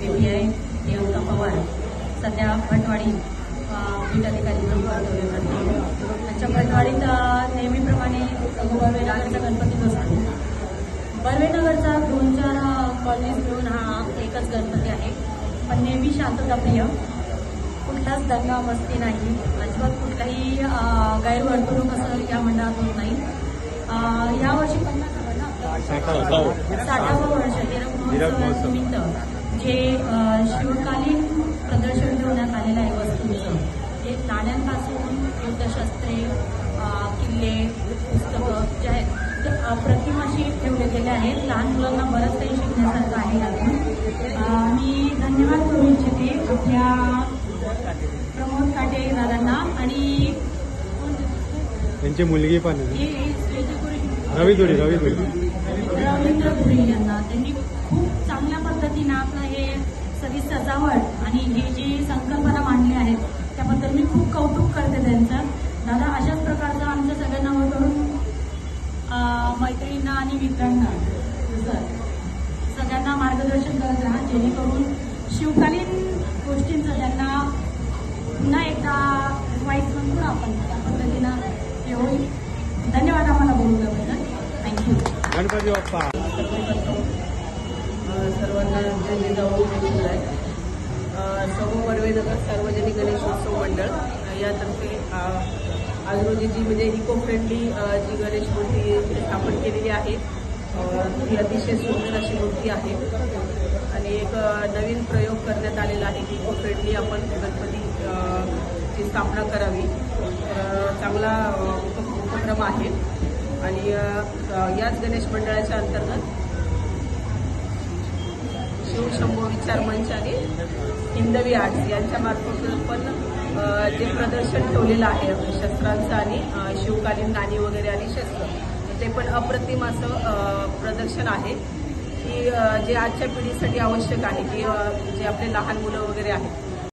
KPI Priyanka Pawar सध्या भटवाडी पीठाधिकारी म्हणून कर्तव्य करते. त्यांच्या भटवाडीत नेहमीप्रमाणे बर्वेनगरचा गणपती बसतो. बर्वेनगरचा 2-4 कॉलनीज मिळून हा एकच गणपती आहे, पण नेहमी शांतताप्रिय, कुठलाच दंगा मस्ती नाही, अजिबात कुठलाही गैरवर्तणूक असं या मंडळात होत नाही. यावर्षी 60वा वर्ष हीरक महोत्सवानिमित्त जे शिवकालीन प्रदर्शन ठेवण्यात आलेलं आहे वस्तूंचं, हे नाण्यांपासून युद्धशस्त्रे, किल्ले, पुस्तकं जे आहेत ते अप्रतिम अशी ठेवले गेले आहेत. लहान मुलांना बरंच काही शिकण्यासारखं आहे यातून. मी धन्यवाद करू इच्छिते आपल्या प्रमोद काटे दादांना आणि त्यांची मुलगी पण रवींद्र पुरी यांना. त्यांनी खूप चांगल्या पद्धतीनं आपलं हे सगळी सजावट आणि हे जे संकल्पना मांडल्या आहेत त्याबद्दल मी खूप कौतुक करते त्यांचं. दादा अशाच प्रकारचं आमच्या सगळ्यांना करून मैत्रिणींना आणि मित्रांना सगळ्यांना मार्गदर्शन करत राहा, जेणेकरून शिवकालीन गोष्टींचं त्यांना पुन्हा एकदा रिवाईज म्हणून आपण त्या पद्धतीनं हे होईल. धन्यवाद आम्हाला बोलवल्याबद्दल. थँक्यू. गणपती बाप्पा. सर्वांना जय जिजाऊ. समूह बर्वेनगर सार्वजनिक गणेशोत्सव मंडळ यातर्फे आज रोजी जी म्हणजे इको फ्रेंडली जी गणेश मूर्ती स्थापन केलेली आहे ती अतिशय सुंदर अशी मूर्ती आहे आणि एक नवीन प्रयोग करण्यात आलेला आहे की इको फ्रेंडली आपण गणपती ची स्थापना करावी. चांगला उपक्रम आहे आणि याच गणेश मंडळाच्या अंतर्गत शिवशंभो विचार मंच आणि हिंदवी आर्ट्स यांच्या मार्फत पण जे प्रदर्शन ठेवलेलं आहे शस्त्रांचं आणि शिवकालीन नाणी वगैरे आणि शस्त्र, ते पण अप्रतिम असं प्रदर्शन आहे की जे आजच्या पिढीसाठी आवश्यक आहे की जे आपले लहान मुलं वगैरे आहेत